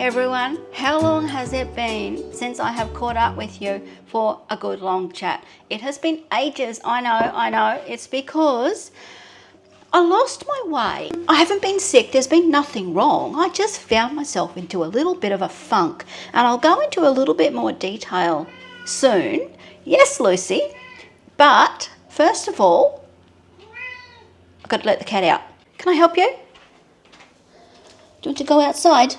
everyone, how long has it been since I have caught up with you for a good long chat? It has been ages, I know, it's because I lost my way. I haven't been sick, there's been nothing wrong. I just found myself into a little bit of a funk, and I'll go into a little bit more detail soon. Yes, Lucy, but first of all, I've got to let the cat out. Can I help you? Do you want to go outside?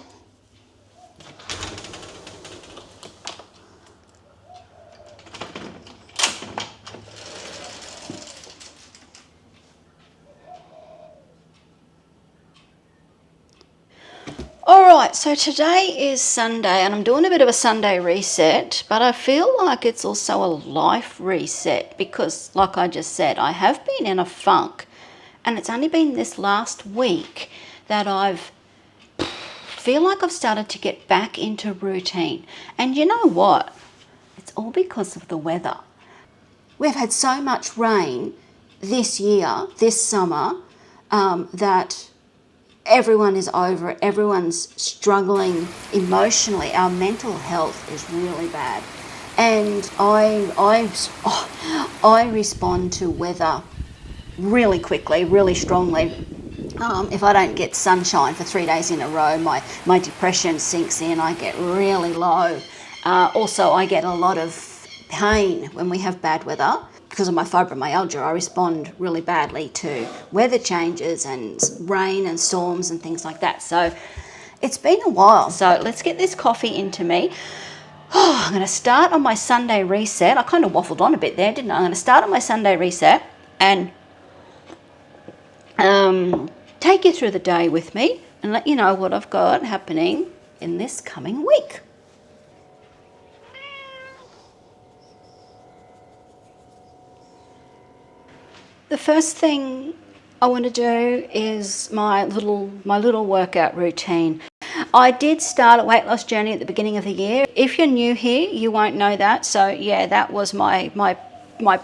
Alright, so today is Sunday and I'm doing a bit of a Sunday reset, but I feel like it's also a life reset because, like I just said, I have been in a funk, and it's only been this last week that feel like I've started to get back into routine. And you know what? It's all because of the weather. We've had so much rain this year, this summer, that everyone is over it. Everyone's struggling emotionally. Our mental health is really bad. And I respond to weather really quickly, really strongly. If I don't get sunshine for 3 days in a row, my depression sinks in. I get really low. Also, I get a lot of pain when we have bad weather. Because of my fibromyalgia, I respond really badly to weather changes and rain and storms and things like that. So it's been a while. So let's get this coffee into me. I'm going to start on my Sunday reset. I kind of waffled on a bit there, didn't I? I'm going to start on my Sunday reset and take you through the day with me and let you know what I've got happening in this coming week. The first thing I want to do is my little workout routine. I did start a weight loss journey at the beginning of the year. If you're new here, you won't know that. So yeah, that was my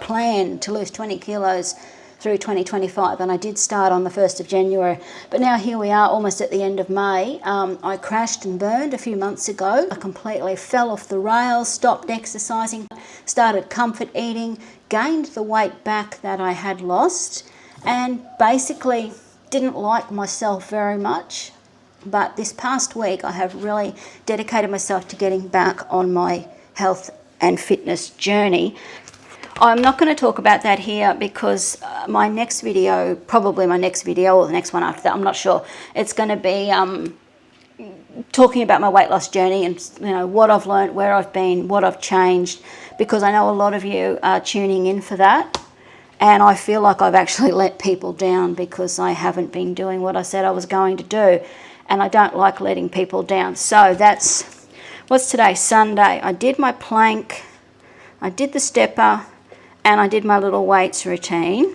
plan to lose 20 kilos through 2025, and I did start on the 1st of January. But now here we are, almost at the end of May. I crashed and burned a few months ago. I completely fell off the rails, stopped exercising, started comfort eating, gained the weight back that I had lost, and basically didn't like myself very much. But this past week I have really dedicated myself to getting back on my health and fitness journey. I'm not going to talk about that here because my next video, probably my next video or the next one after that, I'm not sure, it's going to be talking about my weight loss journey and what I've learned, where I've been, what I've changed, because I know a lot of you are tuning in for that, and I feel like I've actually let people down because I haven't been doing what I said I was going to do, and I don't like letting people down. So that's, what's today, Sunday. I did my plank, I did the stepper, and I did my little weights routine.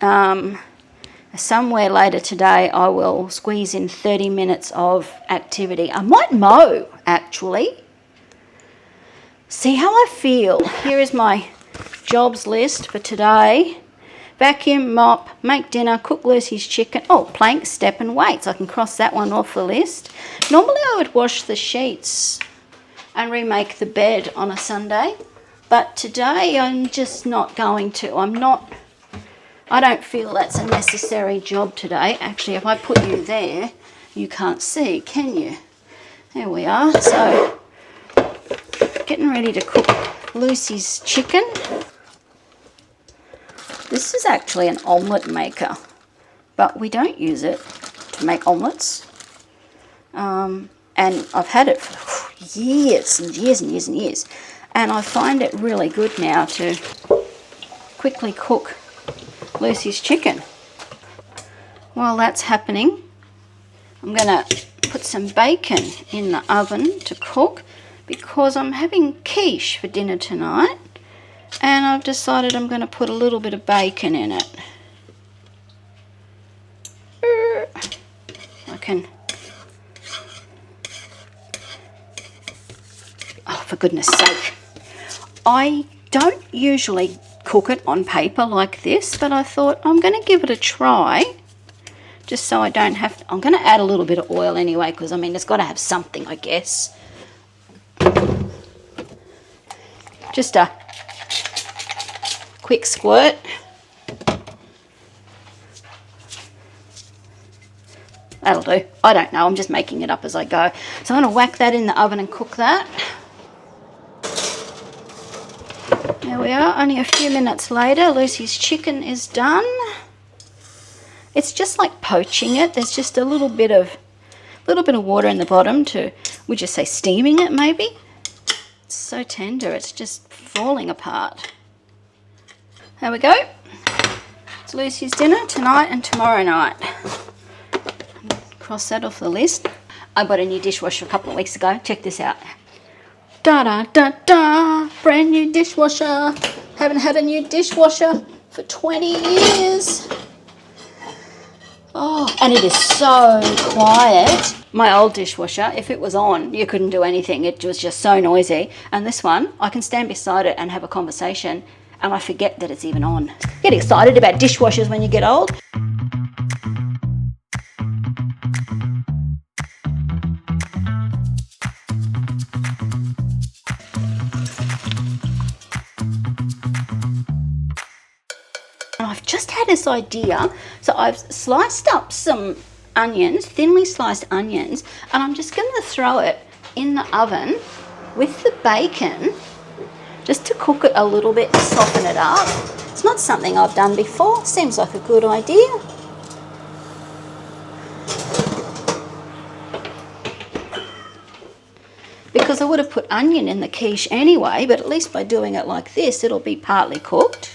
Somewhere later today I will squeeze in 30 minutes of activity. I might mow, actually. See how I feel. Here is my jobs list for today. Vacuum, mop, make dinner, cook Lucy's chicken. Oh, plank, step and weights. I can cross that one off the list. Normally I would wash the sheets and remake the bed on a Sunday. But today I'm just not going to. I don't feel that's a necessary job today. Actually, if I put you there, you can't see, can you? There we are. So, getting ready to cook Lucy's chicken. This is actually an omelette maker, but we don't use it to make omelettes. And I've had it for years and years and years and years. And I find it really good now to quickly cook Lucy's chicken. While that's happening, I'm going to put some bacon in the oven to cook because I'm having quiche for dinner tonight, and I've decided I'm going to put a little bit of bacon in it. I can... Oh, for goodness sake. I don't usually cook it on paper like this, but I thought I'm going to give it a try just so I don't have to. I'm going to add a little bit of oil anyway, because I mean it's got to have something, I guess. Just a quick squirt. That'll do. I don't know, I'm just making it up as I go. So I'm going to whack that in the oven and cook that. There we are, only a few minutes later. Lucy's chicken is done. It's just like poaching it. There's just a little bit of water in the bottom to, would you say steaming it maybe? It's so tender, it's just falling apart. There we go. It's Lucy's dinner tonight and tomorrow night. Cross that off the list. I bought a new dishwasher a couple of weeks ago. Check this out. Da da da da! Brand new dishwasher. Haven't had a new dishwasher for 20 years. Oh, and it is so quiet. My old dishwasher, if it was on, you couldn't do anything. It was just so noisy. And this one, I can stand beside it and have a conversation and I forget that it's even on. Get excited about dishwashers when you get old. I've just had this idea, so I've sliced up some onions, thinly sliced onions, and I'm just going to throw it in the oven with the bacon just to cook it a little bit and soften it up. It's not something I've done before. Seems like a good idea. Because I would have put onion in the quiche anyway, but at least by doing it like this, it'll be partly cooked.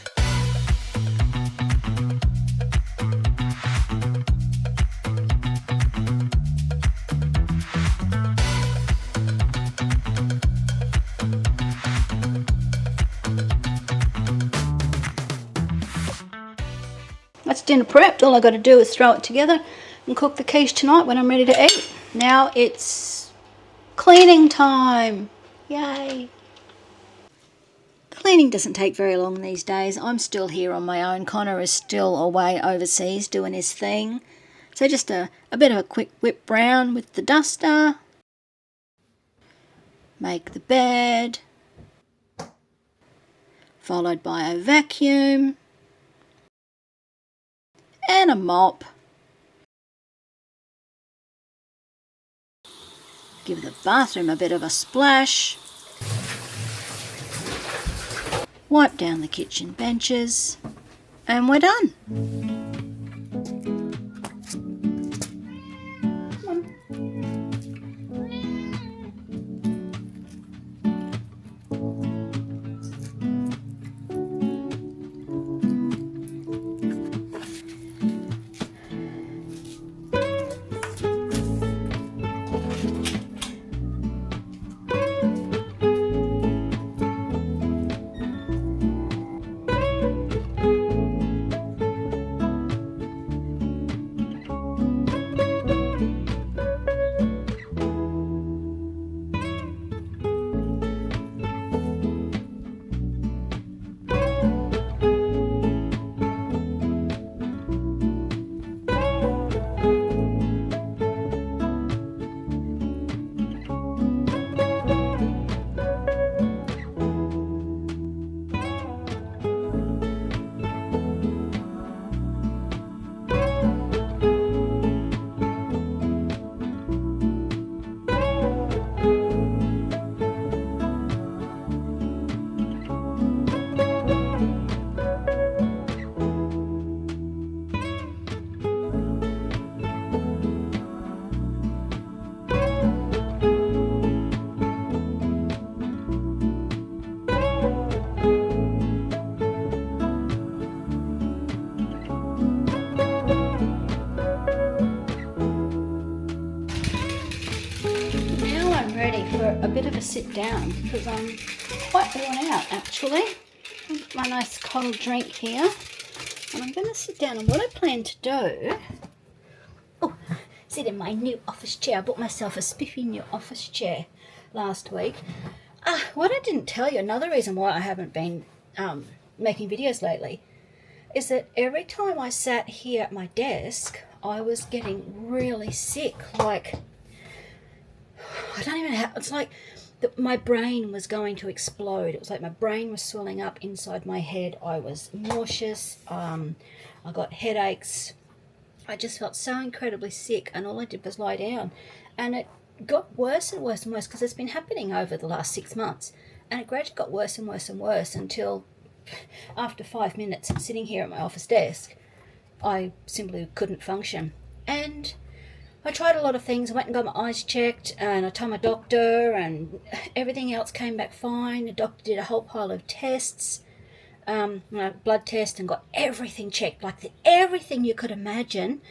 That's dinner prepped. All I got to do is throw it together and cook the quiche tonight when I'm ready to eat. Now it's cleaning time. Yay. Cleaning doesn't take very long these days. I'm still here on my own. Connor is still away overseas doing his thing. So just a bit of a quick whip brown with the duster. Make the bed. Followed by a vacuum. And a mop. Give the bathroom a bit of a splash. Wipe down the kitchen benches. And we're done. A bit of a sit down because I'm quite worn out actually. My nice cold drink here, and I'm going to sit down. And what I plan to do, sit in my new office chair. I bought myself a spiffy new office chair last week. What I didn't tell you, another reason why I haven't been making videos lately, is that every time I sat here at my desk, I was getting really sick. Like, I don't even have, it's like my brain was going to explode. It was like my brain was swelling up inside my head. I was nauseous. I got headaches. I just felt so incredibly sick, and all I did was lie down. And it got worse and worse and worse because it's been happening over the last 6 months. And it gradually got worse and worse and worse until after 5 minutes of sitting here at my office desk, I simply couldn't function. And I tried a lot of things. I went and got my eyes checked, and I told my doctor, and everything else came back fine. The doctor did a whole pile of tests, blood test, and got everything checked, like everything you could imagine.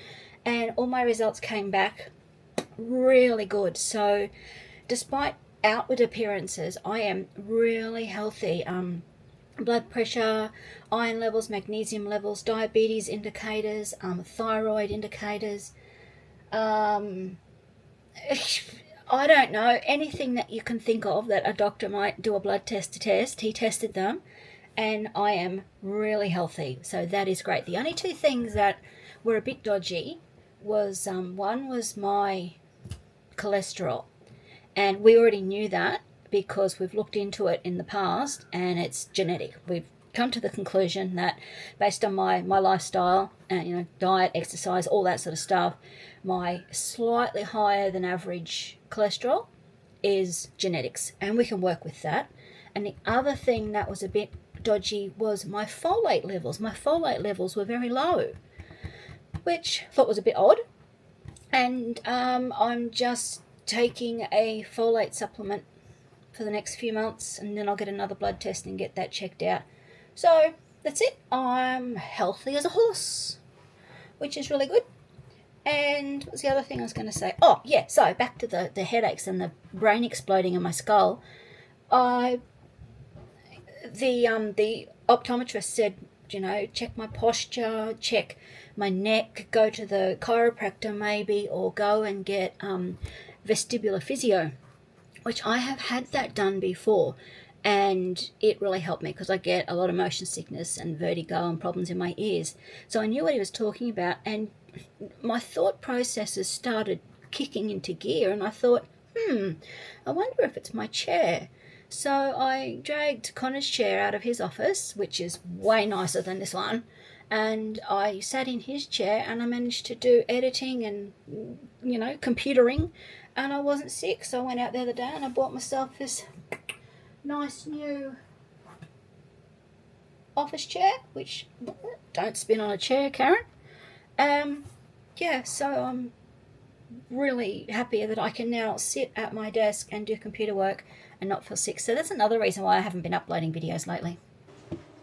And all my results came back really good. So despite outward appearances, I am really healthy. Blood pressure, iron levels, magnesium levels, diabetes indicators, thyroid indicators. I don't know, anything that you can think of that a doctor might do a blood test to test. He tested them, and I am really healthy. So that is great. The only two things that were a bit dodgy was one was my cholesterol, and we already knew that because we've looked into it in the past, and it's genetic. We've come to the conclusion that based on my lifestyle and diet, exercise, all that sort of stuff, my slightly higher than average cholesterol is genetics, and we can work with that. And the other thing that was a bit dodgy was my folate levels. My folate levels were very low, which I thought was a bit odd. And I'm just taking a folate supplement for the next few months, and then I'll get another blood test and get that checked out. So that's it. I'm healthy as a horse, which is really good. And what's the other thing I was going to say? Oh, yeah, so back to the headaches and the brain exploding in my skull. The optometrist said, check my posture, check my neck, go to the chiropractor maybe, or go and get vestibular physio, which I have had that done before, and it really helped me because I get a lot of motion sickness and vertigo and problems in my ears. So I knew what he was talking about, and my thought processes started kicking into gear, and I thought, I wonder if it's my chair. So I dragged Connor's chair out of his office, which is way nicer than this one, and I sat in his chair, and I managed to do editing and, computering, and I wasn't sick. So I went out the other day and I bought myself this nice new office chair, which, don't spin on a chair, Karen. So I'm really happy that I can now sit at my desk and do computer work and not feel sick. So that's another reason why I haven't been uploading videos lately.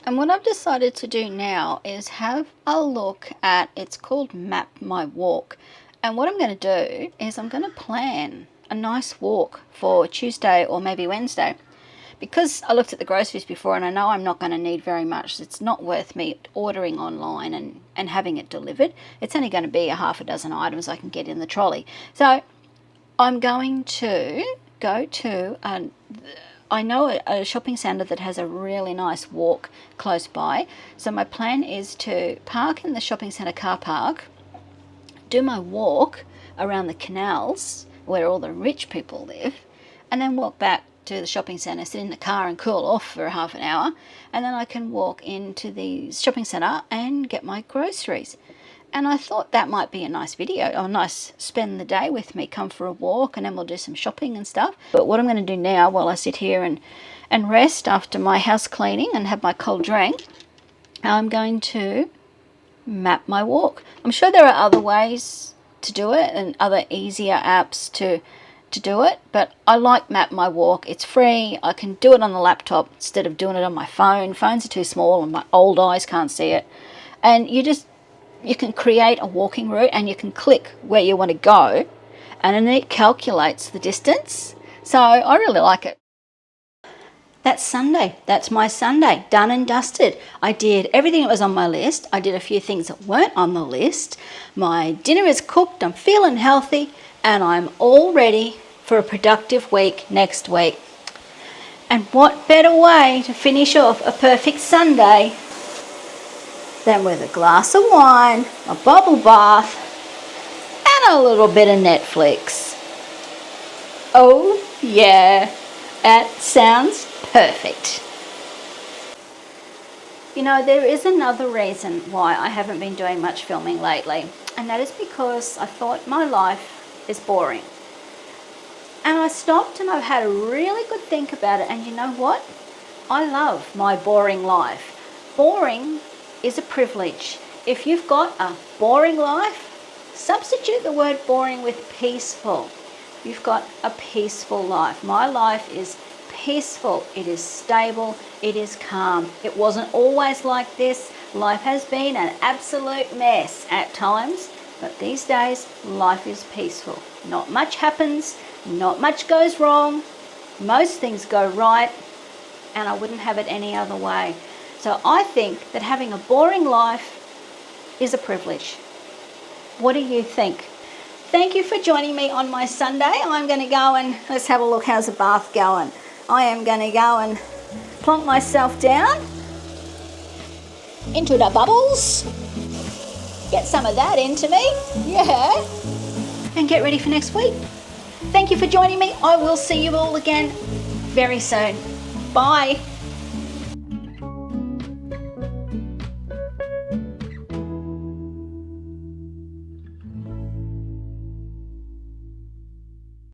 And what I've decided to do now is have a look at, it's called Map My Walk. And what I'm going to do is I'm going to plan a nice walk for Tuesday or maybe Wednesday. Because I looked at the groceries before and I know I'm not going to need very much, it's not worth me ordering online and having it delivered. It's only going to be a half a dozen items I can get in the trolley. So I'm going to go to, I know a shopping centre that has a really nice walk close by. So my plan is to park in the shopping centre car park, do my walk around the canals where all the rich people live, and then walk back to the shopping centre, sit in the car and cool off for half an hour, and then I can walk into the shopping centre and get my groceries. And I thought that might be a nice video, or a nice spend the day with me, come for a walk, and then we'll do some shopping and stuff. But what I'm going to do now, while I sit here and rest after my house cleaning and have my cold drink, I'm going to map my walk. I'm sure there are other ways to do it and other easier apps to do it, but I like Map My Walk. It's free. I can do it on the laptop instead of doing it on my phone. Phones are too small and my old eyes can't see it. And you can create a walking route and you can click where you want to go, and then it calculates the distance. So I really like it. That's Sunday. That's my Sunday. Done and dusted. I did everything that was on my list. I did a few things that weren't on the list. My dinner is cooked. I'm feeling healthy, and I'm all ready for a productive week next week. And what better way to finish off a perfect Sunday than with a glass of wine, a bubble bath, and a little bit of Netflix. Oh, yeah, that sounds perfect. You know, there is another reason why I haven't been doing much filming lately, and that is because I thought my life is boring. And I stopped and I've had a really good think about it, and you know what? I love my boring life. Boring is a privilege. If you've got a boring life, substitute the word boring with peaceful. You've got a peaceful life. My life is peaceful. It is stable. It is calm. It wasn't always like this. Life has been an absolute mess at times, but these days life is peaceful. Not much happens. Not much goes wrong. Most things go right, and I wouldn't have it any other way. So I think that having a boring life is a privilege. What do you think? Thank you for joining me on my Sunday. I'm going to go and let's have a look. How's the bath going? I am going to go and plonk myself down into the bubbles. Get some of that into me. Yeah. And get ready for next week. Thank you for joining me. I will see you all again very soon. Bye.